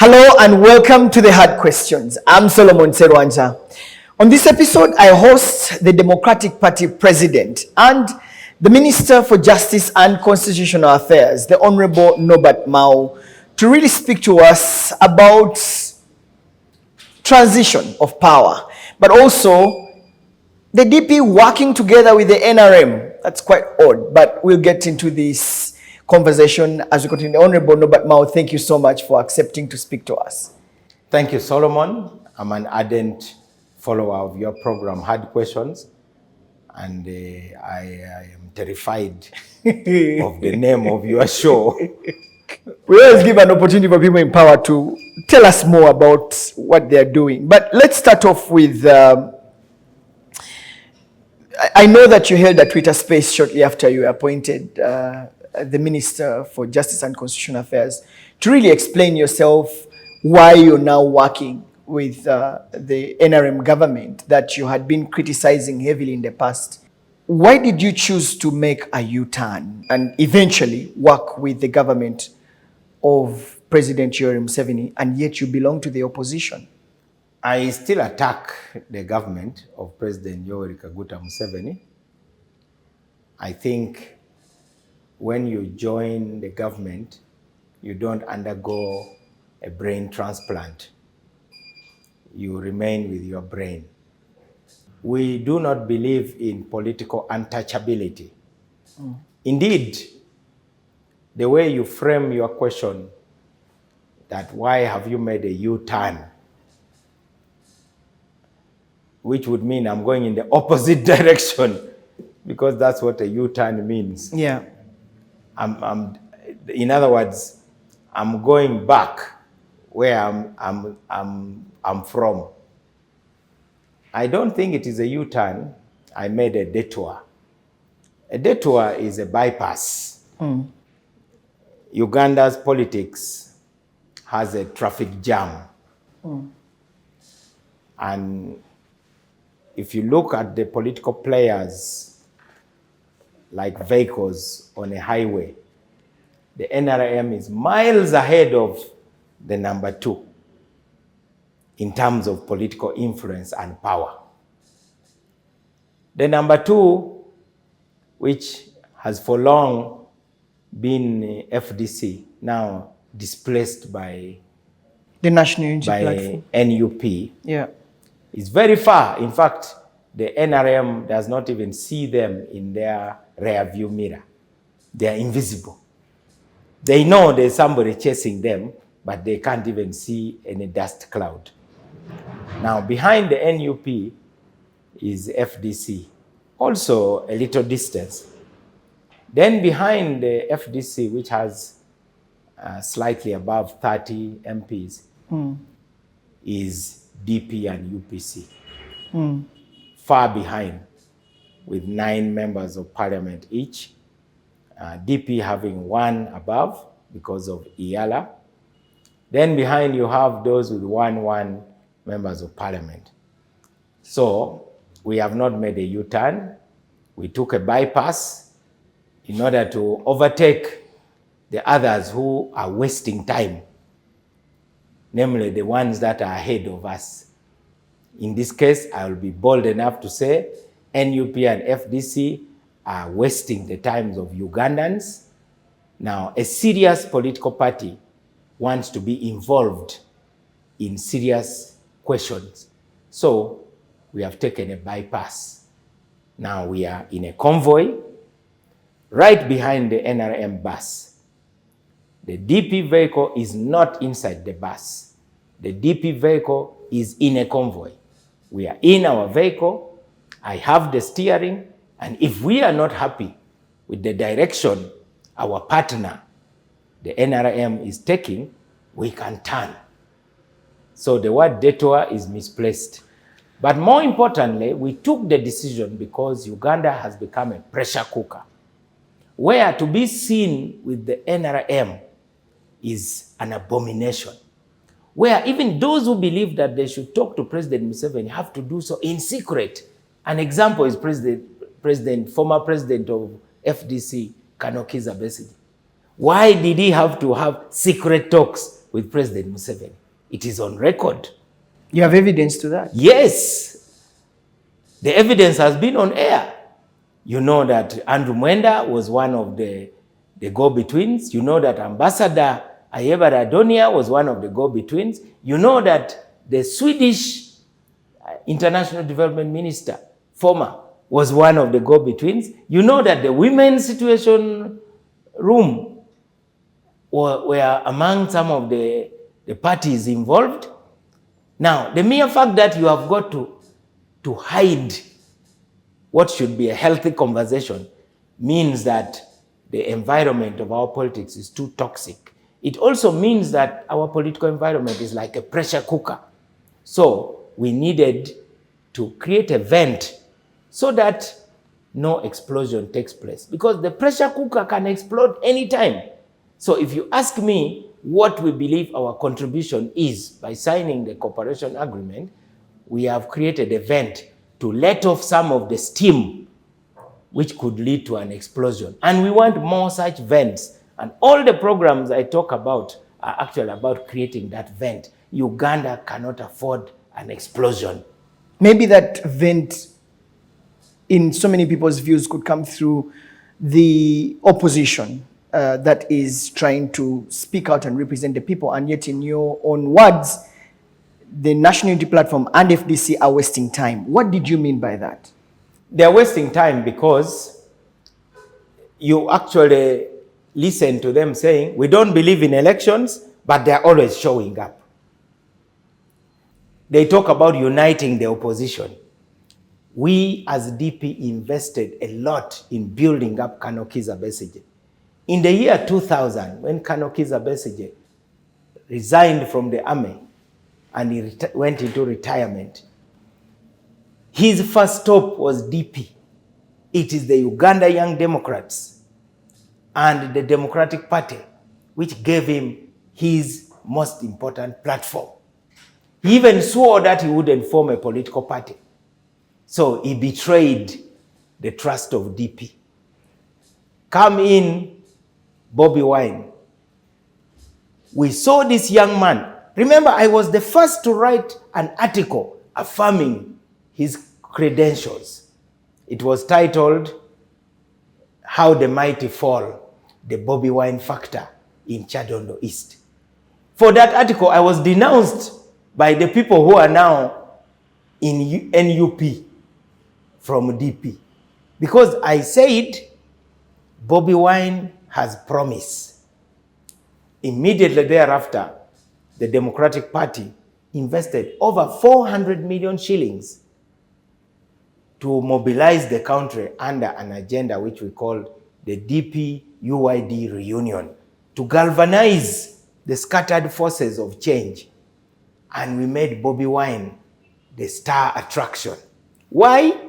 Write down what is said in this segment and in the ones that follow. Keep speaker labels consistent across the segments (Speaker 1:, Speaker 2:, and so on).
Speaker 1: Hello and welcome to the Hard Questions. I'm Solomon Serwanjja. On this episode, I host the Democratic Party President and the Minister for Justice and Constitutional Affairs, the Honorable Norbert Mao, to really speak to us about transition of power, but also the DP working together with the NRM. That's quite odd, but we'll get into this conversation as we continue. Honorable Norbert Mao, thank you so much for accepting to speak to us.
Speaker 2: Thank you, Solomon. I'm an ardent follower of your program, Hard Questions, and I am terrified of the name of your show.
Speaker 1: We always give an opportunity for people in power to tell us more about what they're doing. But let's start off with, I know that you held a Twitter space shortly after you were appointed the Minister for Justice and Constitutional Affairs, to really explain yourself why you're now working with the NRM government that you had been criticizing heavily in the past. Why did you choose to make a U-turn and eventually work with the government of President Yoweri Museveni, and yet you belong to the opposition?
Speaker 2: I still attack the government of President Yoweri Kaguta Museveni. I think when you join the government, you don't undergo a brain transplant. You remain with your brain. We do not believe in political untouchability. Indeed, the way you frame your question, that why have you made a U-turn, which would mean I'm going in the opposite direction, because that's what a U-turn means.
Speaker 1: Yeah.
Speaker 2: In other words, I'm going back where I'm from. I don't think it is a U-turn. I made a detour. A detour is a bypass. Uganda's politics has a traffic jam. And if you look at the political players, like vehicles on a highway, the NRM is miles ahead of the number 2 in terms of political influence and power. The number 2, which has for long been FDC, now displaced by
Speaker 1: the National Unity Platform,
Speaker 2: NUP,
Speaker 1: yeah, is
Speaker 2: very far. In fact, the NRM does not even see them in their rear view mirror. They are invisible. They know there's somebody chasing them, but they can't even see any dust cloud. Now, behind the NUP is FDC, also a little distance. Then behind the FDC, which has slightly above 30 MPs, is DP and UPC. Far behind, with 9 members of parliament each, DP having 1 above because of IALA. Then behind you have those with 1 members of parliament. So we have not made a U-turn. We took a bypass in order to overtake the others who are wasting time, namely the ones that are ahead of us. In this case, I will be bold enough to say NUP and FDC are wasting the times of Ugandans. Now, a serious political party wants to be involved in serious questions. So we have taken a bypass. Now we are in a convoy right behind the NRM bus. The DP vehicle is not inside the bus. The DP vehicle is in a convoy. We are in our vehicle. I have the steering. And if we are not happy with the direction our partner, the NRM, is taking, we can turn. So the word detour is misplaced. But more importantly, we took the decision because Uganda has become a pressure cooker, where to be seen with the NRM is an abomination, where even those who believe that they should talk to President Museveni have to do so in secret. An example is former president of FDC, Kanokiza Besigye. Why did he have to have secret talks with President Museveni. It is on record.
Speaker 1: You have evidence to that?
Speaker 2: Yes. The evidence has been on air. You know that Andrew Mwenda was one of the go-betweens. You know that Ambassador Ayebara Adonia was one of the go-betweens. You know that the Swedish International Development Minister, former, was one of the go-betweens. You know that the Women's Situation Room were among some of the parties involved. Now, the mere fact that you have got to hide what should be a healthy conversation means that the environment of our politics is too toxic. It also means that our political environment is like a pressure cooker. So we needed to create a vent so that no explosion takes place, because the pressure cooker can explode anytime. So if you ask me what we believe our contribution is by signing the cooperation agreement, we have created a vent to let off some of the steam which could lead to an explosion. And we want more such vents. And all the programs I talk about are actually about creating that vent. Uganda cannot afford an explosion.
Speaker 1: Maybe that vent, in so many people's views, could come through the opposition that is trying to speak out and represent the people, and yet in your own words, the National Unity Platform and FDC are wasting time. What did you mean by that?
Speaker 2: They're wasting time because you actually listen to them saying, we don't believe in elections, but they're always showing up. They talk about uniting the opposition. We as DP invested a lot in building up Kano Kizza Besigye. In the year 2000, when Kano Kizza Besigye resigned from the army and he went into retirement, his first stop was DP. It is the Uganda Young Democrats and the Democratic Party which gave him his most important platform. He even swore that he wouldn't form a political party. So he betrayed the trust of DP. Come in Bobi Wine. We saw this young man. Remember, I was the first to write an article affirming his credentials. It was titled, How the Mighty Fall, the Bobi Wine Factor in Chadondo East. For that article, I was denounced by the people who are now in NUP from DP. Because I said, Bobi Wine has promise. Immediately thereafter, the Democratic Party invested over 400 million shillings to mobilize the country under an agenda which we called the DP-UYD reunion, to galvanize the scattered forces of change. And we made Bobi Wine the star attraction. Why?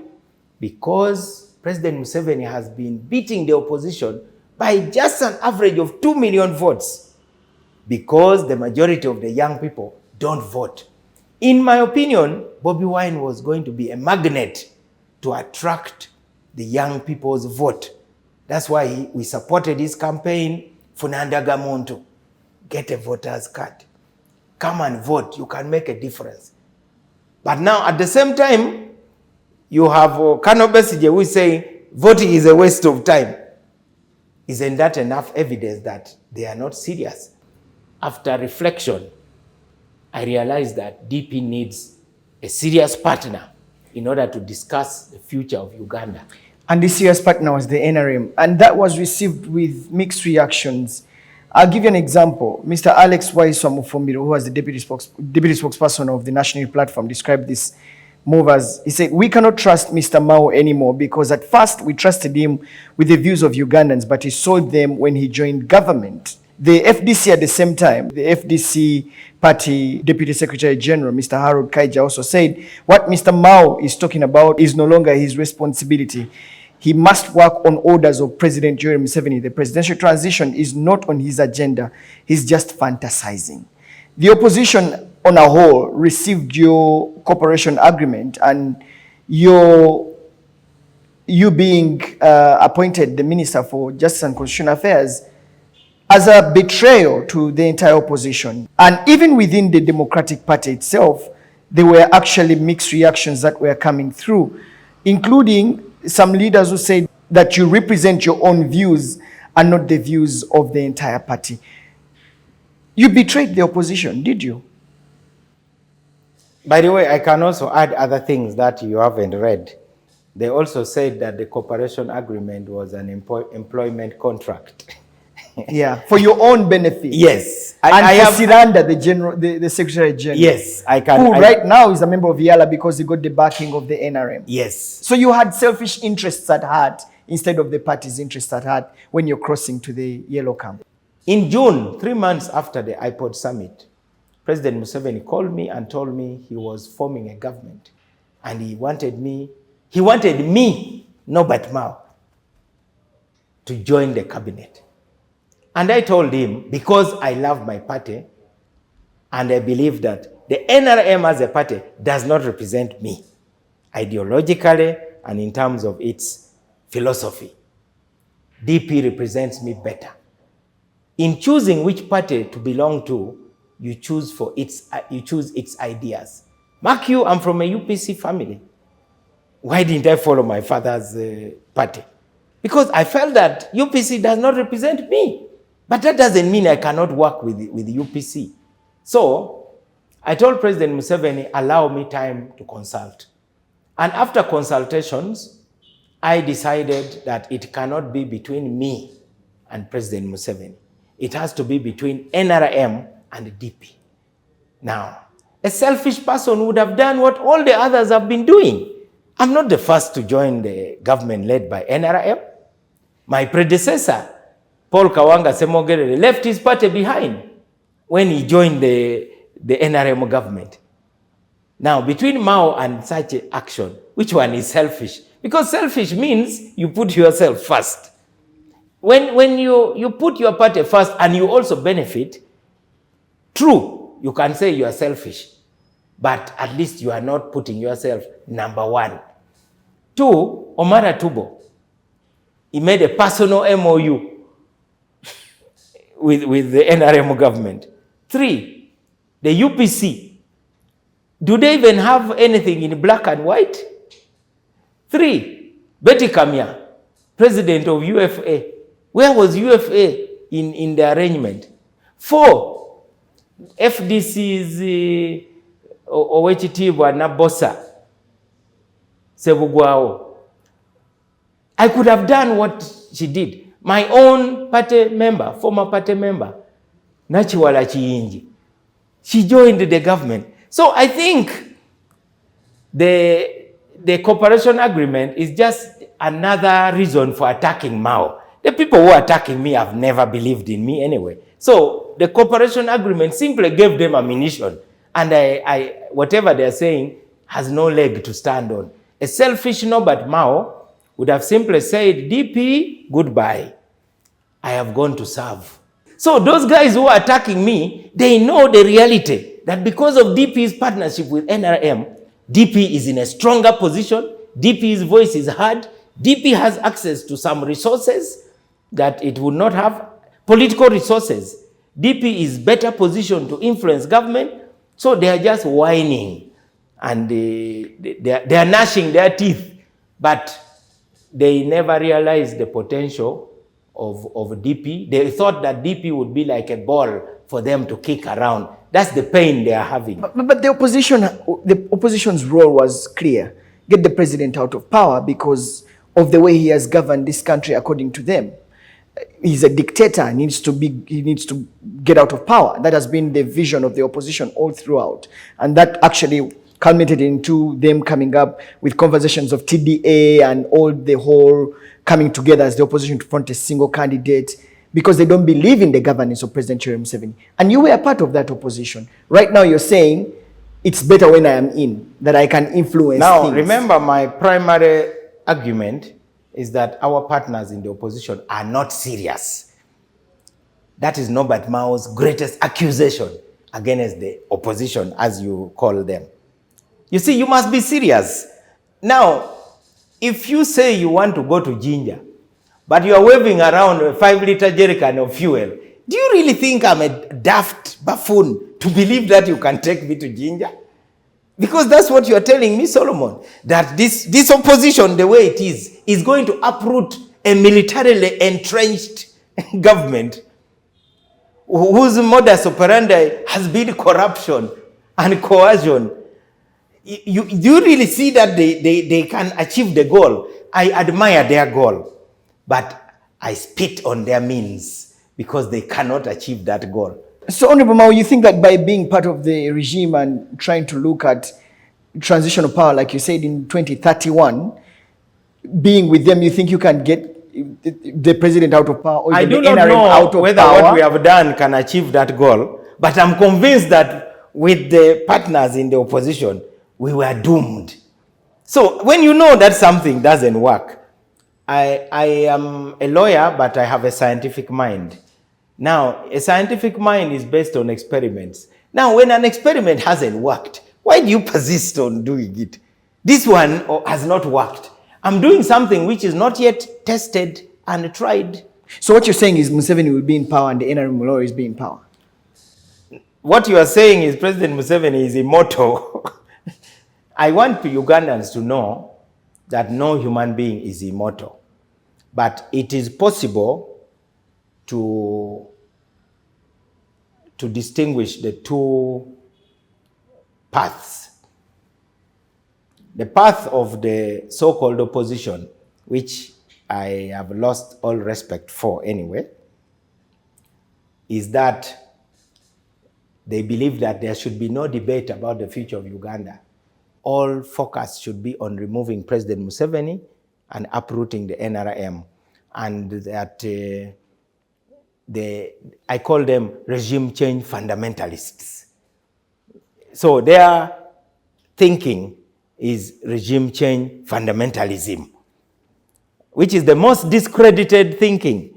Speaker 2: Because President Museveni has been beating the opposition by just an average of 2 million votes, because the majority of the young people don't vote. In my opinion, Bobi Wine was going to be a magnet to attract the young people's vote. That's why we supported his campaign, Funandaga Muntu. Get a voter's card. Come and vote. You can make a difference. But now, at the same time, you have Kano Besigye who is saying voting is a waste of time. Isn't that enough evidence that they are not serious? After reflection, I realized that DP needs a serious partner in order to discuss the future of Uganda.
Speaker 1: And the serious partner was the NRM, and that was received with mixed reactions. I'll give you an example. Mr. Alex Waiswamufumbiro, who was the deputy spokesperson of the National Unity Platform, described this move as, he said, we cannot trust Mr. Mao anymore, because at first we trusted him with the views of Ugandans, but he sold them when he joined government. The FDC at the same time, the FDC party Deputy Secretary General, Mr. Harold Kaija, also said, what Mr. Mao is talking about is no longer his responsibility. He must work on orders of President Yoweri Museveni. The presidential transition is not on his agenda. He's just fantasizing. The opposition on a whole received your cooperation agreement, and you being appointed the Minister for Justice and Constitutional Affairs as a betrayal to the entire opposition. And even within the Democratic Party itself, there were actually mixed reactions that were coming through, including some leaders who said that you represent your own views and not the views of the entire party. You betrayed the opposition, did you?
Speaker 2: By the way, I can also add other things that you haven't read. They also said that the cooperation agreement was an employment contract.
Speaker 1: Yeah, for your own benefit.
Speaker 2: Yes.
Speaker 1: I have Siranda, the Secretary General.
Speaker 2: Yes, I can.
Speaker 1: Who right now is a member of Yala because he got the backing of the NRM.
Speaker 2: Yes.
Speaker 1: So you had selfish interests at heart instead of the party's interests at heart when you're crossing to the yellow camp.
Speaker 2: In June, 3 months after the iPod summit, President Museveni called me and told me he was forming a government. And he wanted me, Norbert Mao, to join the cabinet. And I told him, because I love my party, and I believe that the NRM as a party does not represent me, ideologically and in terms of its philosophy. DP represents me better. In choosing which party to belong to, you choose its ideas. Mark you, I'm from a UPC family. Why didn't I follow my father's party? Because I felt that UPC does not represent me. But that doesn't mean I cannot work with UPC. So I told President Museveni, allow me time to consult. And after consultations, I decided that it cannot be between me and President Museveni. It has to be between NRM and DP. Now, a selfish person would have done what all the others have been doing. I'm not the first to join the government led by NRM. My predecessor, Paul Kawanga Semogere, left his party behind when he joined the NRM government. Now, between Mao and such action, which one is selfish? Because selfish means you put yourself first. When you put your party first and you also benefit, true, you can say you are selfish, but at least you are not putting yourself number one. Two, Omara Tubo, he made a personal MOU with the NRM government. Three, the UPC. Do they even have anything in black and white? Three, Betty Kamya, president of UFA. Where was UFA in the arrangement? Four, FDC's Owechitibwa Nabosa Sebugwao. I could have done what she did. My own party member, former party member, Nachiwala Chiyinji, she joined the government. So I think the cooperation agreement is just another reason for attacking Mao. The people who are attacking me have never believed in me anyway. So the cooperation agreement simply gave them ammunition. And whatever they're saying has no leg to stand on. A selfish Norbert Mao would have simply said, DP, goodbye. I have gone to serve. So those guys who are attacking me, they know the reality that because of DP's partnership with NRM, DP is in a stronger position, DP's voice is heard, DP has access to some resources that it would not have, political resources. DP is better positioned to influence government, so they are just whining and they are gnashing their teeth, but they never realized the potential of DP. They thought that DP would be like a ball for them to kick around. That's the pain they are having.
Speaker 1: But the opposition's role was clear. Get the president out of power because of the way he has governed this country according to them. He's a dictator, he needs to get out of power. That has been the vision of the opposition all throughout. And that actually culminated into them coming up with conversations of TDA and all the whole coming together as the opposition to front a single candidate because they don't believe in the governance of President Museveni. And you were a part of that opposition. Right now you're saying it's better when I am in, that I can influence
Speaker 2: Now,
Speaker 1: things.
Speaker 2: remember my primary argument is that our partners in the opposition are not serious. That is Norbert Mao's greatest accusation against the opposition, as you call them. You see, you must be serious. Now, if you say you want to go to Jinja, but you are waving around a 5-liter jerrycan of fuel, Do you really think I'm a daft buffoon to believe that you can take me to Jinja? Because that's what you're telling me, Solomon, that this opposition, the way it is going to uproot a militarily entrenched government whose modus operandi has been corruption and coercion. Do you really see that they can achieve the goal? I admire their goal, but I spit on their means because they cannot achieve that goal.
Speaker 1: So, Honorable Mao, you think that by being part of the regime and trying to look at transitional power, like you said, in 2031, being with them, you think you can get the president out of power? Or
Speaker 2: I do
Speaker 1: the
Speaker 2: not
Speaker 1: NRM
Speaker 2: know
Speaker 1: out of
Speaker 2: whether
Speaker 1: power?
Speaker 2: what we have done can achieve that goal, but I'm convinced that with the partners in the opposition, we were doomed. So when you know that something doesn't work, I am a lawyer, but I have a scientific mind. Now, a scientific mind is based on experiments. Now, when an experiment hasn't worked, why do you persist on doing it? This one has not worked. I'm doing something which is not yet tested and tried.
Speaker 1: So what you're saying is Museveni will be in power and the NRM will always be in power?
Speaker 2: What you are saying is President Museveni is immortal. I want Ugandans to know that no human being is immortal. But it is possible to distinguish the two paths. The path of the so-called opposition, which I have lost all respect for anyway, is that they believe that there should be no debate about the future of Uganda. All focus should be on removing President Museveni and uprooting the NRM. And that I call them regime change fundamentalists. So their thinking is regime change fundamentalism, which is the most discredited thinking,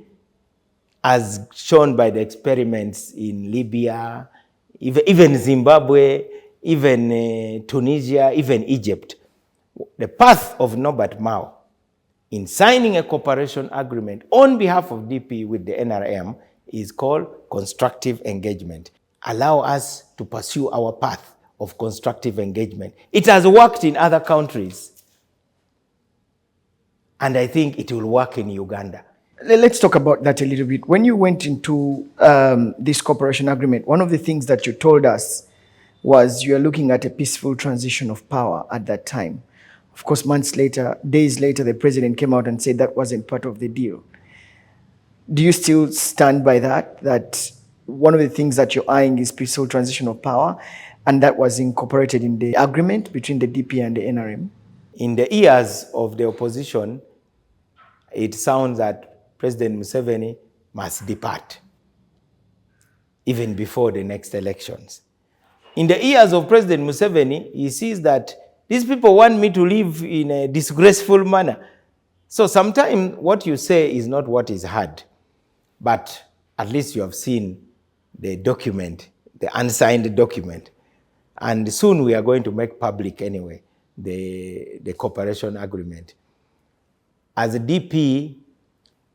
Speaker 2: as shown by the experiments in Libya, even Zimbabwe, even Tunisia, even Egypt. The path of Norbert Mao in signing a cooperation agreement on behalf of DP with the NRM is called constructive engagement. Allow us to pursue our path of constructive engagement. It has worked in other countries, and I think it will work in Uganda.
Speaker 1: Let's talk about that a little bit. When you went into this cooperation agreement, one of the things that you told us was you are looking at a peaceful transition of power at that time. Of course, months later, days later, the president came out and said that wasn't part of the deal. Do you still stand by that, that one of the things that you're eyeing is peaceful transition of power, and that was incorporated in the agreement between the DP and the NRM?
Speaker 2: In the ears of the opposition, it sounds that President Museveni must depart, even before the next elections. In the ears of President Museveni, he sees that these people want me to live in a disgraceful manner. So sometimes what you say is not what is heard, but at least you have seen the document, the unsigned document. And soon we are going to make public anyway the cooperation agreement. As a DP,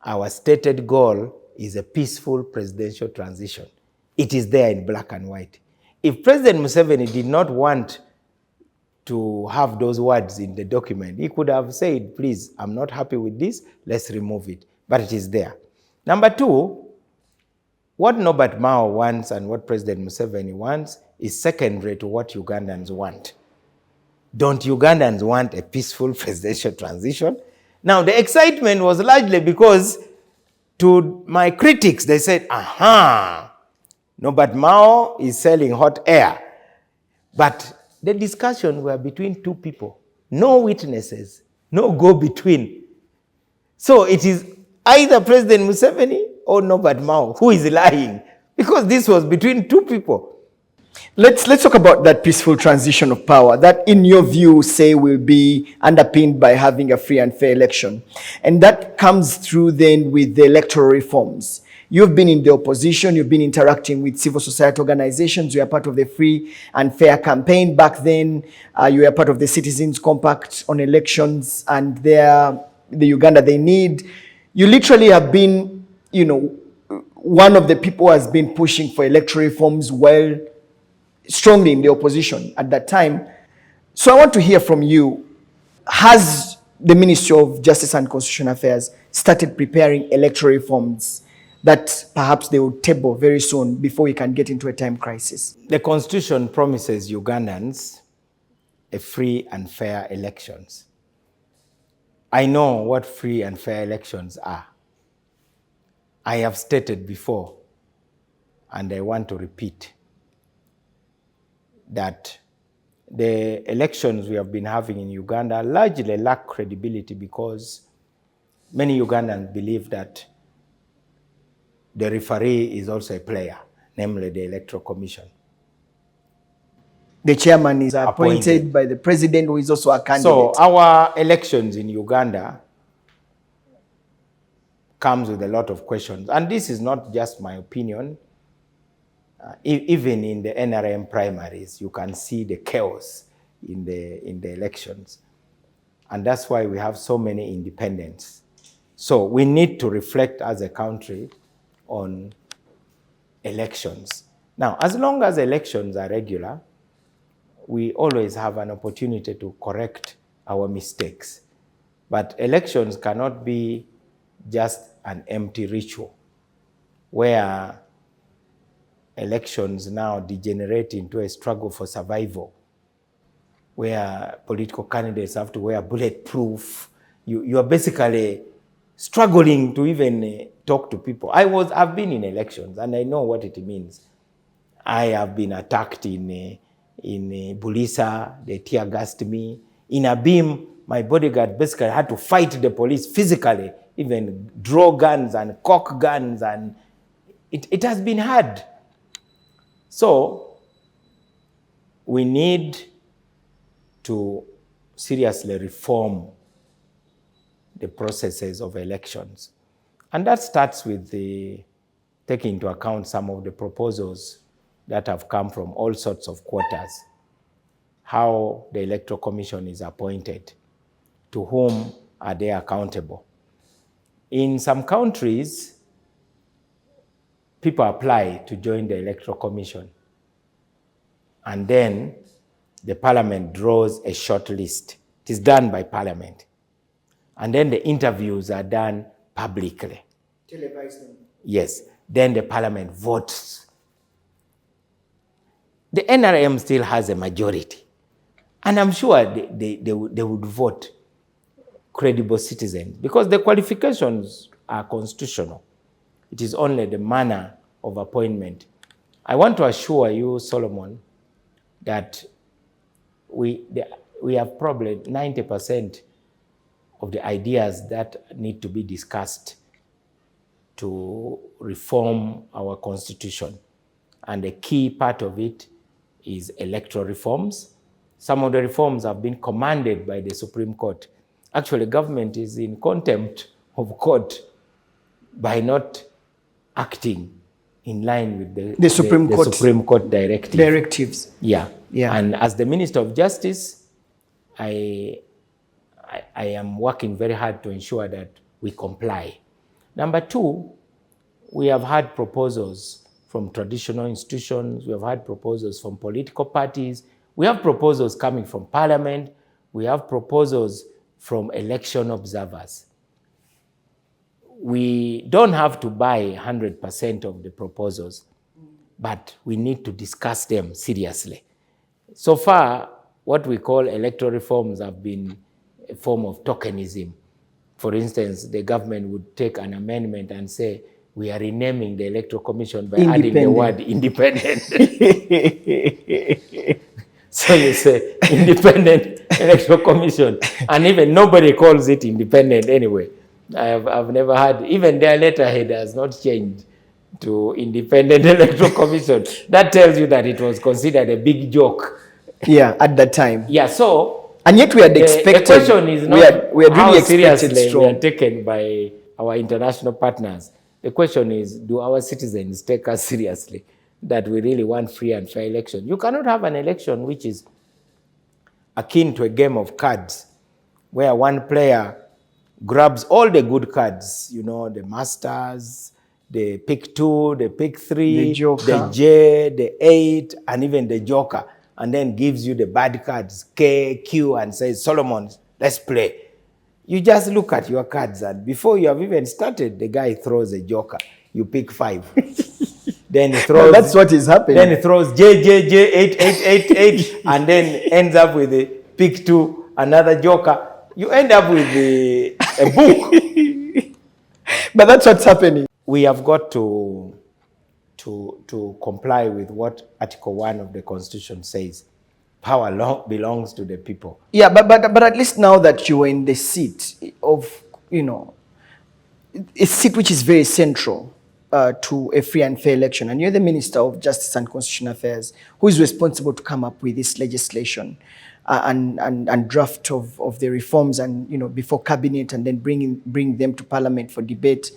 Speaker 2: our stated goal is a peaceful presidential transition. It is there in black and white. If President Museveni did not want to have those words in the document, he could have said, please, I'm not happy with this, let's remove it. But it is there. Number two, what Norbert Mao wants and what President Museveni wants is secondary to what Ugandans want. Don't Ugandans want a peaceful presidential transition? Now, the excitement was largely because to my critics, they said, aha, Norbert Mao is selling hot air. But the discussion were between two people, no witnesses, no go-between. So it is either President Museveni or Norbert Mao who is lying, because this was between two people.
Speaker 1: Let's talk about that peaceful transition of power that, in your view, say will be underpinned by having a free and fair election. And that comes through then with the electoral reforms. You've been in the opposition, you've been interacting with civil society organizations, you are part of the Free and Fair campaign back then, you were part of the Citizens Compact on elections and the Uganda they need. You literally have been, one of the people who has been pushing for electoral reforms strongly in the opposition at that time. So I want to hear from you. Has the Ministry of Justice and Constitutional Affairs started preparing electoral reforms that perhaps they will table very soon before we can get into a time crisis?
Speaker 2: The Constitution promises Ugandans a free and fair elections. I know what free and fair elections are. I have stated before, and I want to repeat, that the elections we have been having in Uganda largely lack credibility because many Ugandans believe that the referee is also a player, namely the Electoral Commission.
Speaker 1: The chairman is appointed by the president, who is also a candidate.
Speaker 2: So our elections in Uganda comes with a lot of questions. And this is not just my opinion. Even in the NRM primaries, you can see the chaos in the elections. And that's why we have so many independents. So we need to reflect as a country on elections. Now, as long as elections are regular, we always have an opportunity to correct our mistakes. But elections cannot be just an empty ritual where elections now degenerate into a struggle for survival, where political candidates have to wear bulletproof. You are basically struggling to even talk to people. I've been in elections and I know what it means. I have been attacked in Bulisa, they tear gassed me. In Abim, my bodyguard basically had to fight the police physically, even draw guns and cock guns, and it has been hard. So we need to seriously reform the processes of elections. And that starts with taking into account some of the proposals that have come from all sorts of quarters. How the Electoral Commission is appointed, to whom are they accountable. In some countries, people apply to join the Electoral Commission, and then the parliament draws a short list. It is done by parliament. And then the interviews are done publicly.
Speaker 1: Televise them.
Speaker 2: Yes. Then the parliament votes. The NRM still has a majority. And I'm sure they would vote credible citizens because the qualifications are constitutional. It is only the manner of appointment. I want to assure you, Solomon, that we have probably 90% of the ideas that need to be discussed to reform our constitution. And a key part of it is electoral reforms. Some of the reforms have been commanded by the Supreme Court. Actually, government is in contempt of court by not acting in line with the Supreme Court
Speaker 1: directives.
Speaker 2: Yeah. And as the Minister of Justice, I am working very hard to ensure that we comply. Number two, we have had proposals from traditional institutions. We have had proposals from political parties. We have proposals coming from Parliament. We have proposals from election observers. We don't have to buy 100% of the proposals, but we need to discuss them seriously. So far, what we call electoral reforms have been a form of tokenism. For instance, the government would take an amendment and say, we are renaming the Electoral Commission by adding the word independent. So you say, Independent Electoral Commission. And even nobody calls it independent anyway. I've never had, even their letterhead has not changed to Independent Electoral Commission. That tells you that it was considered a big joke.
Speaker 1: Yeah, at that time.
Speaker 2: Yeah, so.
Speaker 1: And yet we had expected.
Speaker 2: The question is not
Speaker 1: we had
Speaker 2: how
Speaker 1: really
Speaker 2: seriously we are taken by our international partners. The question is, do our citizens take us seriously that we really want free and fair election? You cannot have an election which is akin to a game of cards where one player grabs all the good cards, you know, the masters, the pick 2, the pick 3,
Speaker 1: The joker.
Speaker 2: the J, the 8, and even the joker, and then gives you the bad cards, K, Q, and says, Solomon, let's play. You just look at your cards, and before you have even started, the guy throws a joker. You pick 5. Then he throws...
Speaker 1: No, that's what is happening.
Speaker 2: Then he throws J, J, J, 8, 8, 8, 8, and then ends up with the pick 2, another joker. You end up with a book.
Speaker 1: But that's what's happening.
Speaker 2: We have got to comply with what Article 1 of the Constitution says. Power belongs to the people.
Speaker 1: Yeah, but at least now that you are in the seat of, you know, a seat which is very central to a free and fair election, and you're the Minister of Justice and Constitutional Affairs, who is responsible to come up with this legislation and draft of the reforms, and, you know, before cabinet, and then bring them to Parliament for debate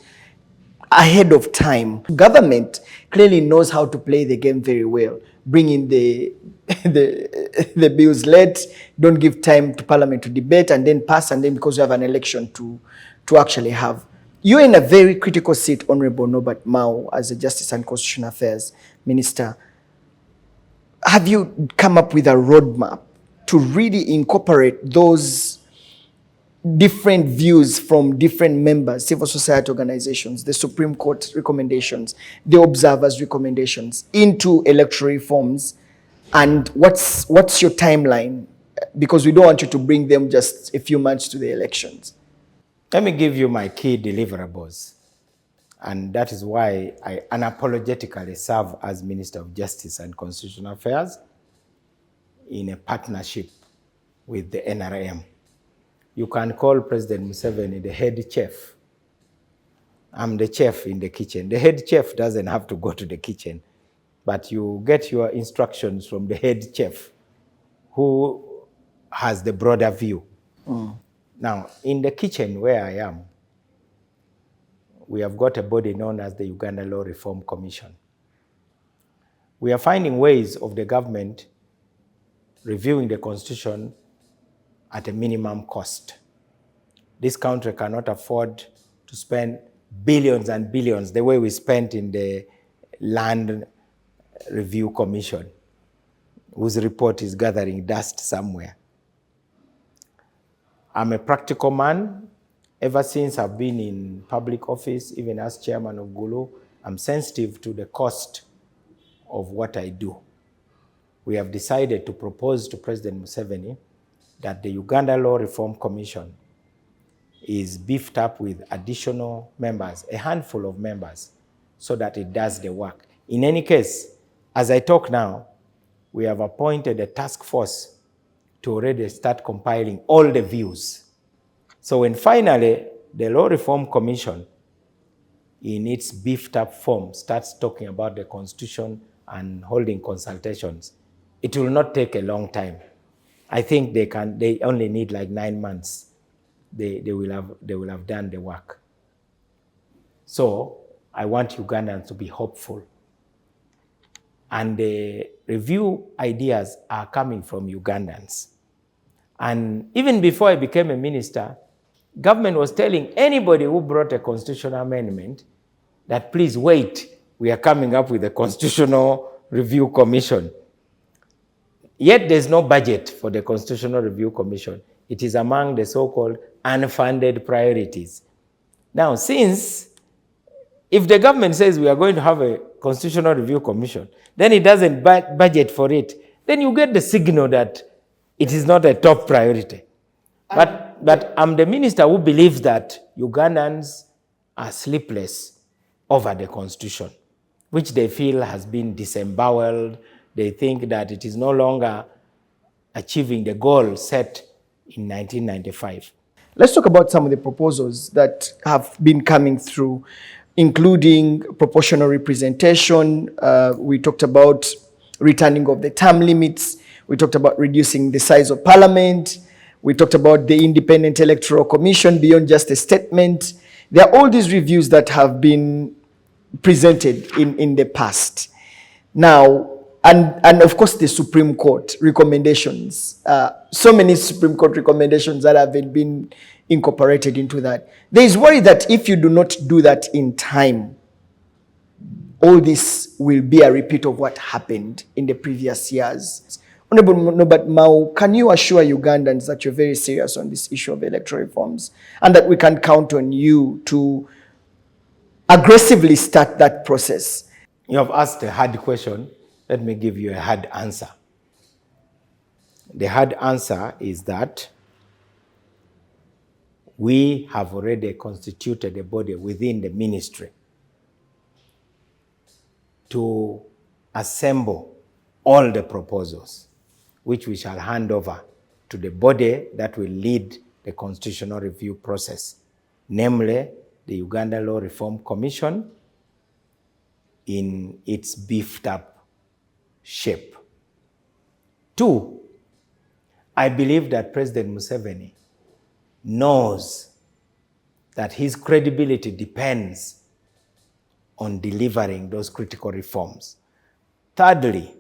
Speaker 1: ahead of time. Government clearly knows how to play the game very well. Bring in the bills late, don't give time to Parliament to debate, and then pass, and then because you have an election to actually have. You're in a very critical seat, Honorable Norbert Mao, as a Justice and Constitutional Affairs Minister. Have you come up with a roadmap to really incorporate those different views from different members, civil society organizations, the Supreme Court recommendations, the observers' recommendations into electoral reforms? And what's your timeline? Because we don't want you to bring them just a few months to the elections.
Speaker 2: Let me give you my key deliverables. And that is why I unapologetically serve as Minister of Justice and Constitutional Affairs in a partnership with the NRM. You can call President Museveni the head chef. I'm the chef in the kitchen. The head chef doesn't have to go to the kitchen, but you get your instructions from the head chef, who has the broader view. Now, in the kitchen where I am, we have got a body known as the Uganda Law Reform Commission. We are finding ways of the government reviewing the Constitution at a minimum cost. This country cannot afford to spend billions and billions the way we spent in the Land Review Commission, whose report is gathering dust somewhere. I'm a practical man. Ever since I've been in public office, even as chairman of GULU, I'm sensitive to the cost of what I do. We have decided to propose to President Museveni that the Uganda Law Reform Commission is beefed up with additional members, a handful of members, so that it does the work. In any case, as I talk now, we have appointed a task force to already start compiling all the views. So when finally the Law Reform Commission, in its beefed up form, starts talking about the Constitution and holding consultations, it will not take a long time. I think they only need like 9 months. They will have done the work. So I want Ugandans to be hopeful. And the review ideas are coming from Ugandans. And even before I became a minister, government was telling anybody who brought a constitutional amendment that please wait, we are coming up with a Constitutional Review Commission. Yet there's no budget for the Constitutional Review Commission. It is among the so-called unfunded priorities. Now, if the government says we are going to have a Constitutional Review Commission, then it doesn't budget for it, then you get the signal that it is not a top priority. But I'm the minister who believes that Ugandans are sleepless over the Constitution, which they feel has been disemboweled. They think that it is no longer achieving the goal set in 1995.
Speaker 1: Let's talk about some of the proposals that have been coming through, including proportional representation. We talked about returning of the term limits. We talked about reducing the size of parliament. We talked about the Independent Electoral Commission beyond just a statement. There are all these reviews that have been presented in the past. Now, and of course the Supreme Court recommendations. So many Supreme Court recommendations that have incorporated into that. There is worry that if you do not do that in time, all this will be a repeat of what happened in the previous years. Honorable Norbert Mao, can you assure Ugandans that you're very serious on this issue of electoral reforms and that we can count on you to aggressively start that process?
Speaker 2: You have asked a hard question. Let me give you a hard answer. The hard answer is that we have already constituted a body within the ministry to assemble all the proposals, which we shall hand over to the body that will lead the constitutional review process, namely the Uganda Law Reform Commission in its beefed up shape. 2, I believe that President Museveni knows that his credibility depends on delivering those critical reforms. Thirdly,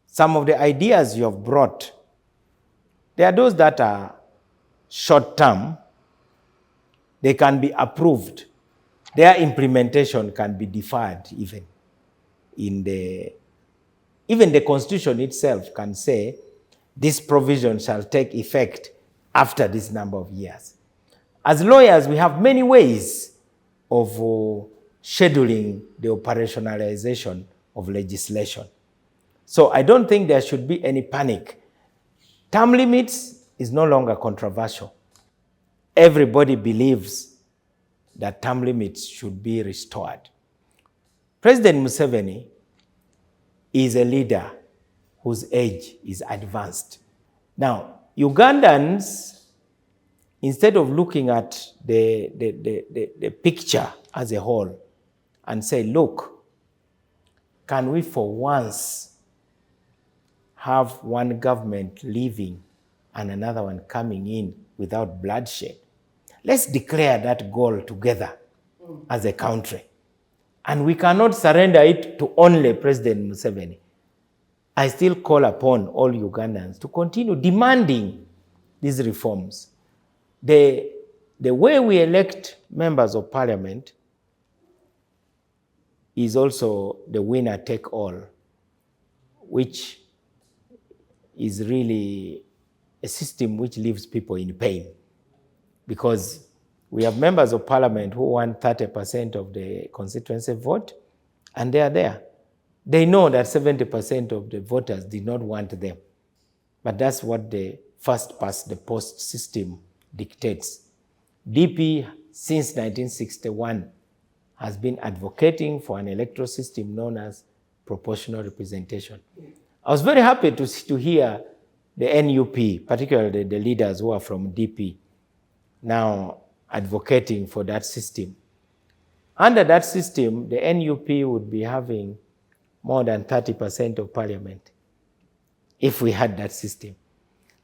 Speaker 2: some of the ideas you have brought, there are those that are short-term. They can be approved. Their implementation can be deferred even. Even the Constitution itself can say this provision shall take effect after this number of years. As lawyers, we have many ways of scheduling the operationalization of legislation. So I don't think there should be any panic. Term limits is no longer controversial. Everybody believes that term limits should be restored. President Museveni is a leader whose age is advanced. Now, Ugandans, instead of looking at the picture as a whole and say, look, can we for once have one government leaving and another one coming in without bloodshed? Let's declare that goal together as a country. And we cannot surrender it to only President Museveni. I still call upon all Ugandans to continue demanding these reforms. The way we elect members of parliament is also the winner take all, which is really a system which leaves people in pain, because we have members of parliament who want 30% of the constituency vote, and they are there. They know that 70% of the voters did not want them. But that's what the first past the post system dictates. DP, since 1961, has been advocating for an electoral system known as proportional representation. I was very happy to hear the NUP, particularly the leaders who are from DP, now advocating for that system. Under that system, the NUP would be having more than 30% of parliament if we had that system.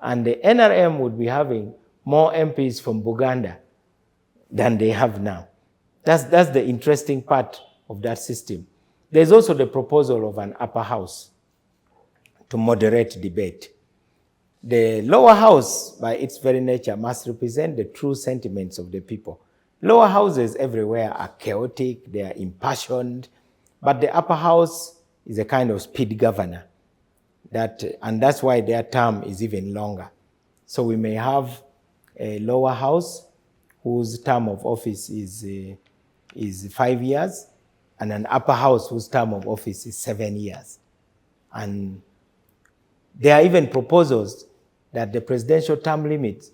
Speaker 2: And the NRM would be having more MPs from Uganda than they have now. That's the interesting part of that system. There's also the proposal of an upper house to moderate debate. The lower house, by its very nature, must represent the true sentiments of the people. Lower houses everywhere are chaotic, they are impassioned, but the upper house is a kind of speed governor, and that's why their term is even longer. So we may have a lower house whose term of office is 5 years, and an upper house whose term of office is 7 years. And there are even proposals that the presidential term limit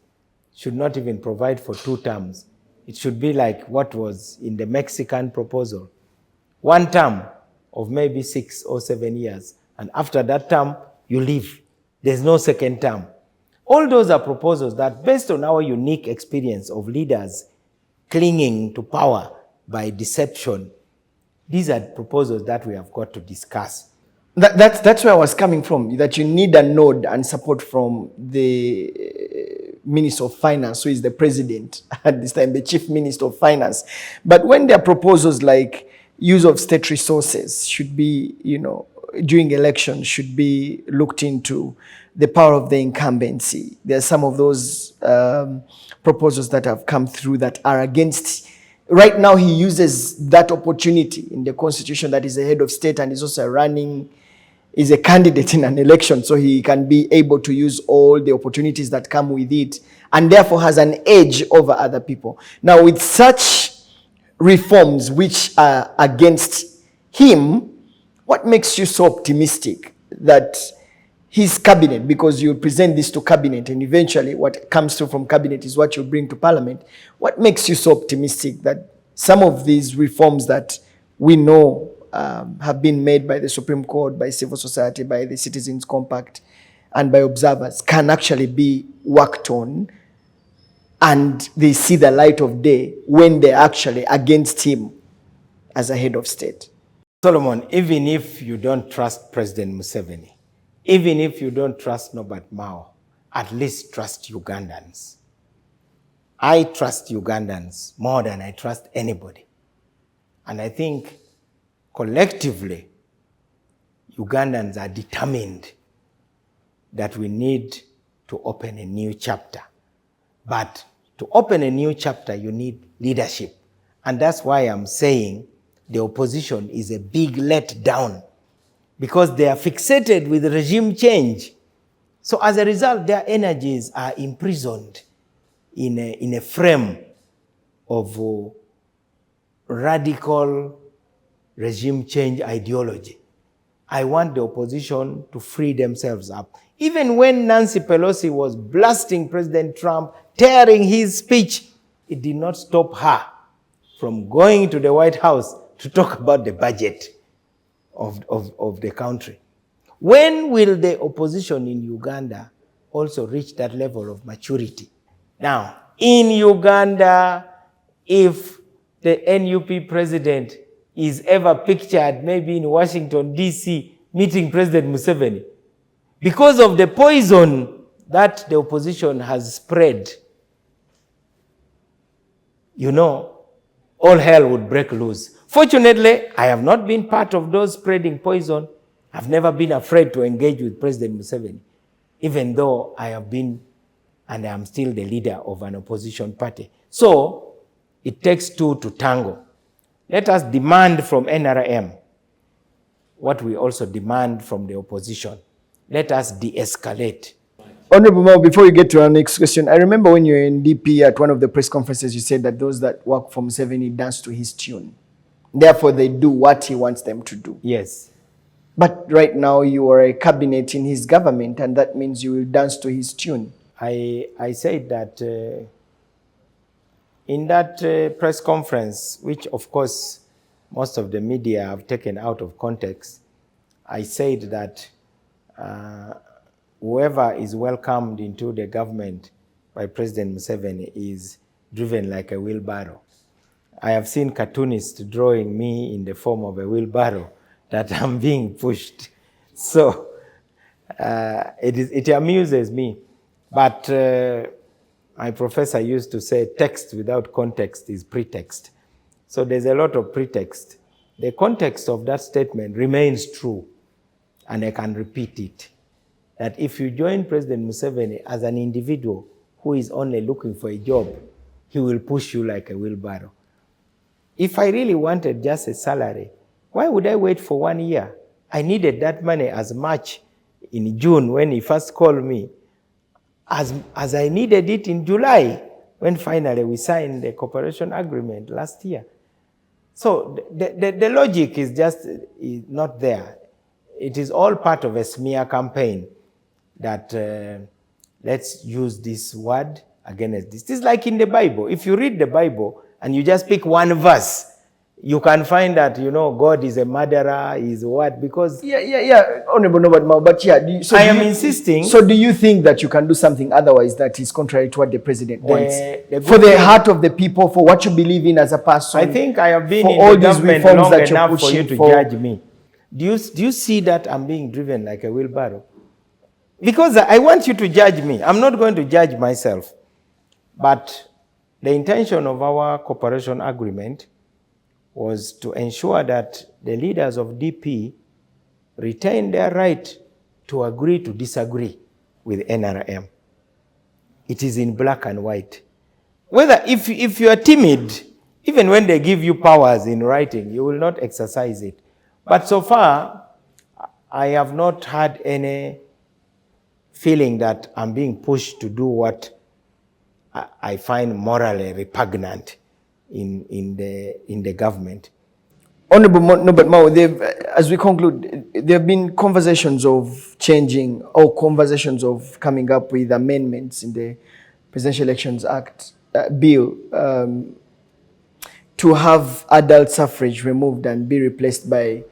Speaker 2: should not even provide for 2 terms. It should be like what was in the Mexican proposal. 1 term of maybe 6 or 7 years. And after that term, you leave. There's no second term. All those are proposals that, based on our unique experience of leaders clinging to power by deception, these are proposals that we have got to discuss.
Speaker 1: That's where I was coming from, that you need a nod and support from the Minister of Finance, who is the president, at this time, the Chief Minister of Finance. But when there are proposals like use of state resources should be, during elections should be looked into, the power of the incumbency. There are some of those proposals that have come through that are against Right now, he uses that opportunity in the constitution that he's a head of state and is also running, is a candidate in an election, so he can be able to use all the opportunities that come with it, and therefore has an edge over other people. Now, with such reforms which are against him, what makes you so optimistic that his cabinet, because you present this to cabinet and eventually what comes through from cabinet is what you bring to parliament, what makes you so optimistic that some of these reforms that we know have been made by the Supreme Court, by civil society, by the Citizens Compact, and by observers can actually be worked on and they see the light of day when they're actually against him as a head of state?
Speaker 2: Solomon, even if you don't trust President Museveni, even if you don't trust Norbert Mao, at least trust Ugandans. I trust Ugandans more than I trust anybody. And I think collectively, Ugandans are determined that we need to open a new chapter. But to open a new chapter, you need leadership. And that's why I'm saying the opposition is a big letdown, because they are fixated with regime change. So as a result, their energies are imprisoned in a frame of radical regime change ideology. I want the opposition to free themselves up. Even when Nancy Pelosi was blasting President Trump, tearing his speech, it did not stop her from going to the White House to talk about the budget of the country. When will the opposition in Uganda also reach that level of maturity? Now, in Uganda, if the NUP president is ever pictured maybe in Washington, D.C., meeting President Museveni, because of the poison that the opposition has spread, you know, all hell would break loose. Fortunately, I have not been part of those spreading poison. I've never been afraid to engage with President Museveni, even though I have been and I am still the leader of an opposition party. So, it takes two to tango. Let us demand from NRM what we also demand from the opposition. Let us de-escalate.
Speaker 1: Honorable Mao, before you get to our next question, I remember when you were in DP at one of the press conferences, you said that those that work for Museveni dance to his tune. Therefore, they do what he wants them to do.
Speaker 2: Yes.
Speaker 1: But right now, you are a cabinet in his government, and that means you will dance to his tune.
Speaker 2: I said that in that press conference, which of course most of the media have taken out of context, I said that whoever is welcomed into the government by President Museveni is driven like a wheelbarrow. I have seen cartoonists drawing me in the form of a wheelbarrow that I'm being pushed. So it amuses me. But my professor used to say text without context is pretext. So there's a lot of pretext. The context of that statement remains true, and I can repeat it. That if you join President Museveni as an individual who is only looking for a job, he will push you like a wheelbarrow. If I really wanted just a salary, why would I wait for 1 year? I needed that money as much in June when he first called me as I needed it in July when finally we signed the cooperation agreement last year. So the logic is just not there. It is all part of a smear campaign that let's use this word against this. This is like in the Bible. If you read the Bible and you just pick one verse, you can find that, you know, God is a murderer, is what, because...
Speaker 1: Yeah, Honorable Norbert Mao, but yeah,
Speaker 2: I am insisting...
Speaker 1: So do you think that you can do something otherwise that is contrary to what the president wants? For the heart of the people, for what you believe in as a person?
Speaker 2: I think I have been in the government long enough for you to judge me. Do you see that I'm being driven like a wheelbarrow? Because I want you to judge me. I'm not going to judge myself. But the intention of our cooperation agreement was to ensure that the leaders of DP retain their right to agree to disagree with NRM. It is in black and white. Whether if you are timid, Even when they give you powers in writing, you will not exercise it. But so far, I have not had any feeling that I'm being pushed to do what I find morally repugnant in the government.
Speaker 1: Honorable Norbert Mao, as we conclude, there have been conversations of changing or conversations of coming up with amendments in the Presidential Elections Act bill to have adult suffrage removed and be replaced by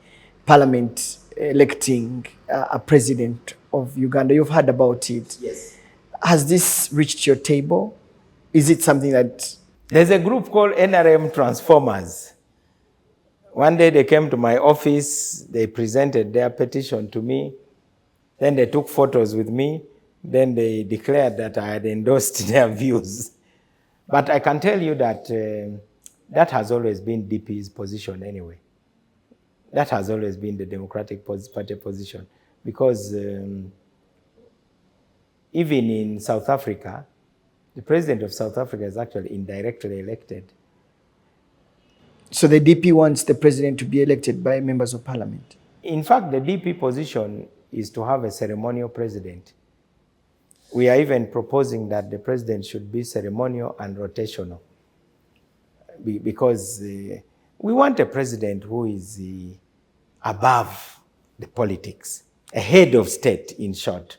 Speaker 1: Parliament electing a president of Uganda. You've heard about it.
Speaker 2: Yes.
Speaker 1: Has this reached your table? Is it something that...
Speaker 2: There's a group called NRM Transformers. One day they came to my office, they presented their petition to me, then they took photos with me, then they declared that I had endorsed their views. But I can tell you that that has always been DP's position anyway. That has always been the Democratic Party position. Because even in South Africa, the president of South Africa is actually indirectly elected.
Speaker 1: So the DP wants the president to be elected by members of parliament?
Speaker 2: In fact, the DP position is to have a ceremonial president. We are even proposing that the president should be ceremonial and rotational. Because we want a president who is above the politics, a head of state, in short.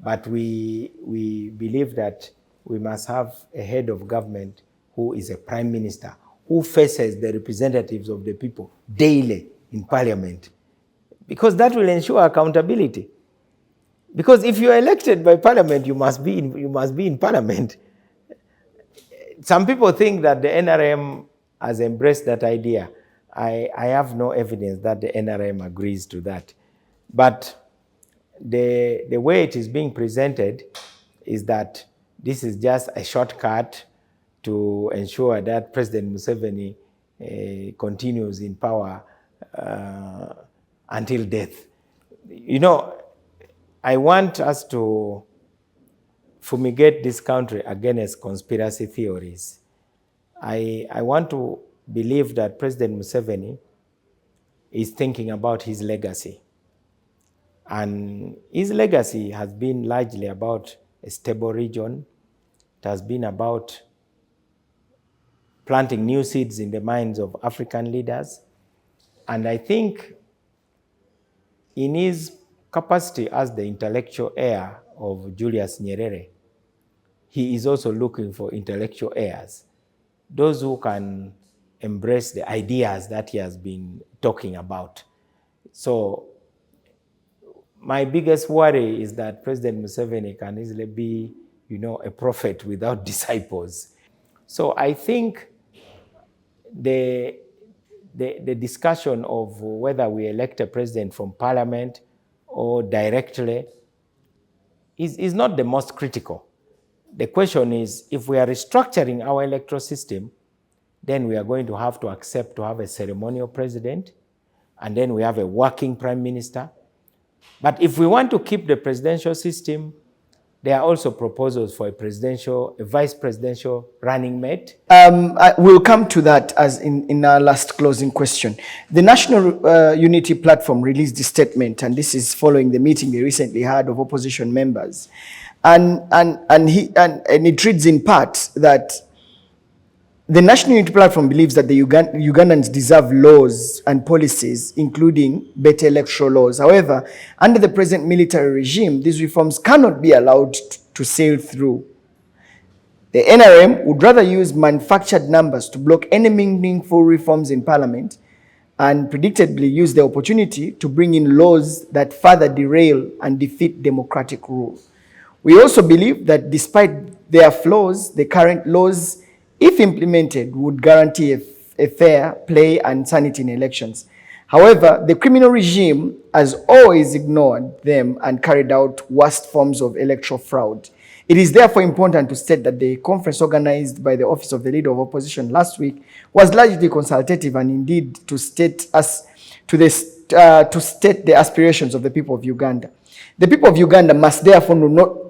Speaker 2: But we believe that we must have a head of government who is a prime minister, who faces the representatives of the people daily in parliament. Because that will ensure accountability. Because if you are elected by parliament, you must be in parliament. Some people think that the NRM has embraced that idea. I have no evidence that the NRM agrees to that. But the way it is being presented is that this is just a shortcut to ensure that President Museveni continues in power until death. You know, I want us to fumigate this country against conspiracy theories. I want to believe that President Museveni is thinking about his legacy. And his legacy has been largely about a stable region. It has been about planting new seeds in the minds of African leaders. And I think in his capacity as the intellectual heir of Julius Nyerere, he is also looking for intellectual heirs, those who can embrace the ideas that he has been talking about. So my biggest worry is that President Museveni can easily be, a prophet without disciples. So I think the discussion of whether we elect a president from parliament or directly is not the most critical. The question is, if we are restructuring our electoral system, then we are going to have to accept to have a ceremonial president, and then we have a working prime minister. But if we want to keep the presidential system, there are also proposals for a vice presidential running mate.
Speaker 1: We'll come to that as in our last closing question. The National Unity Platform released a statement, and this is following the meeting they recently had of opposition members. And it reads in part that the National Unity Platform believes that the Ugandans deserve laws and policies, including better electoral laws. However, under the present military regime, these reforms cannot be allowed to sail through. The NRM would rather use manufactured numbers to block any meaningful reforms in Parliament and predictably use the opportunity to bring in laws that further derail and defeat democratic rule. We also believe that despite their flaws, the current laws, if implemented, would guarantee a fair play and sanity in elections. However, the criminal regime has always ignored them and carried out worst forms of electoral fraud. It is therefore important to state that the conference organized by the Office of the Leader of Opposition last week was largely consultative and indeed to state the aspirations of the people of Uganda. The people of Uganda must therefore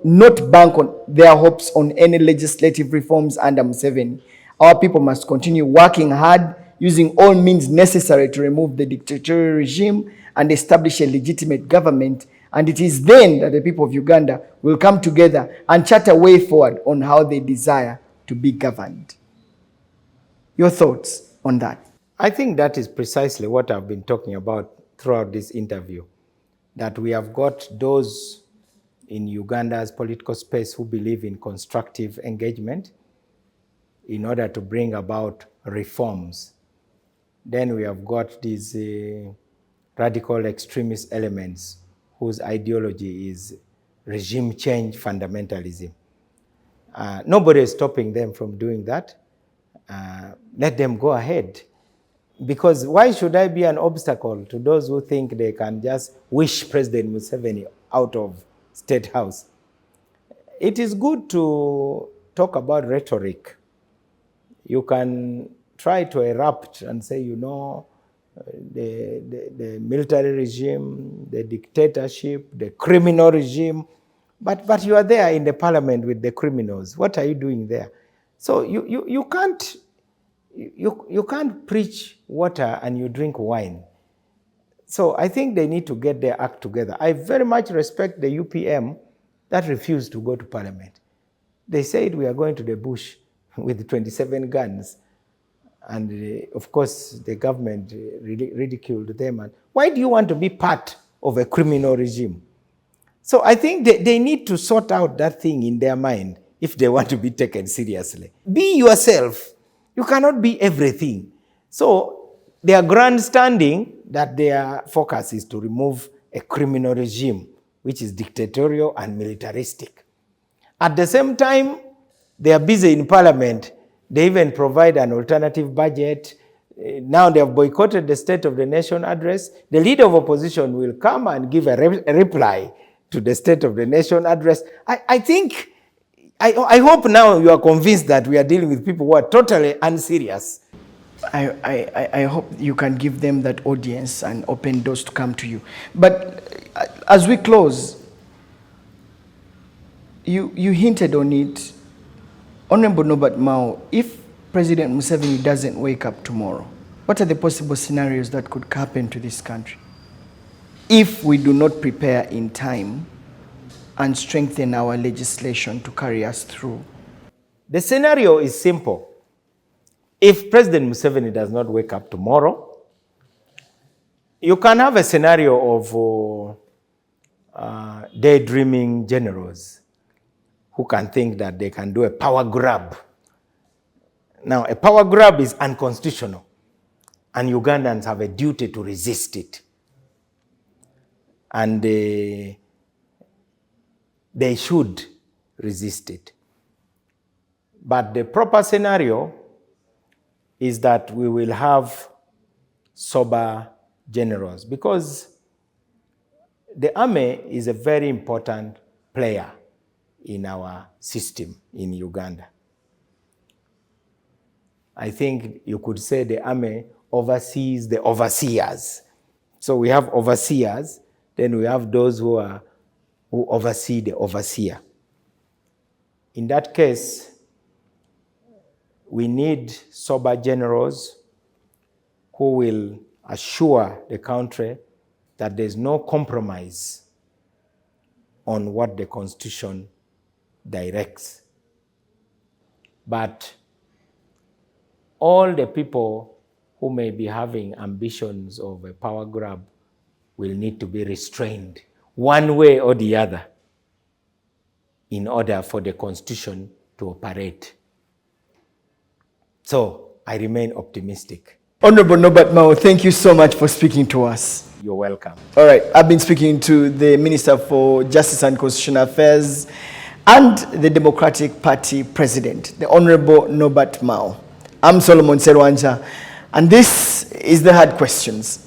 Speaker 1: not bank on their hopes on any legislative reforms under Museveni, Our people must continue working hard, using all means necessary to remove the dictatorial regime and establish a legitimate government. And it is then that the people of Uganda will come together and chart a way forward on how they desire to be governed. Your thoughts on that?
Speaker 2: I think that is precisely what I've been talking about throughout this interview, that we have got those in Uganda's political space who believe in constructive engagement in order to bring about reforms. Then we have got these radical extremist elements whose ideology is regime change fundamentalism. Nobody is stopping them from doing that. Let them go ahead. Because why should I be an obstacle to those who think they can just wish President Museveni out of State House? It is good to talk about rhetoric. You can try to erupt and say, you know, the military regime, the dictatorship, the criminal regime, but you are there in the parliament with the criminals. What are you doing there? So you can't preach water and you drink wine. So I think they need to get their act together. I very much respect the UPM that refused to go to parliament. They said we are going to the bush with 27 guns. And of course, the government ridiculed them. And why do you want to be part of a criminal regime? So I think they need to sort out that thing in their mind if they want to be taken seriously. Be yourself. You cannot be everything. So they are grandstanding that their focus is to remove a criminal regime, which is dictatorial and militaristic. At the same time, they are busy in parliament. They even provide an alternative budget. Now they have boycotted the State of the Nation address. The leader of opposition will come and give a reply to the State of the Nation address. I hope now you are convinced that we are dealing with people who are totally unserious.
Speaker 1: I hope you can give them that audience and open doors to come to you. But as we close, you hinted on it. Honorable Norbert Mao, if President Museveni doesn't wake up tomorrow, what are the possible scenarios that could happen to this country if we do not prepare in time and strengthen our legislation to carry us through?
Speaker 2: The scenario is simple. If President Museveni does not wake up tomorrow, you can have a scenario of daydreaming generals who can think that they can do a power grab. Now, a power grab is unconstitutional, and Ugandans have a duty to resist it. And they should resist it. But the proper scenario is that we will have sober generals, because the army is a very important player in our system in Uganda. I think you could say the army oversees the overseers. So we have overseers, then we have those who oversee the overseer. In that case, we need sober generals who will assure the country that there's no compromise on what the Constitution directs. But all the people who may be having ambitions of a power grab will need to be restrained one way or the other in order for the Constitution to operate. So I remain optimistic.
Speaker 1: Honorable Norbert Mao, thank you so much for speaking to us.
Speaker 2: You're welcome.
Speaker 1: All right, I've been speaking to the Minister for Justice and Constitutional Affairs and the Democratic Party President, the Honorable Norbert Mao. I'm Solomon Serwanjja, and this is The Hard Questions.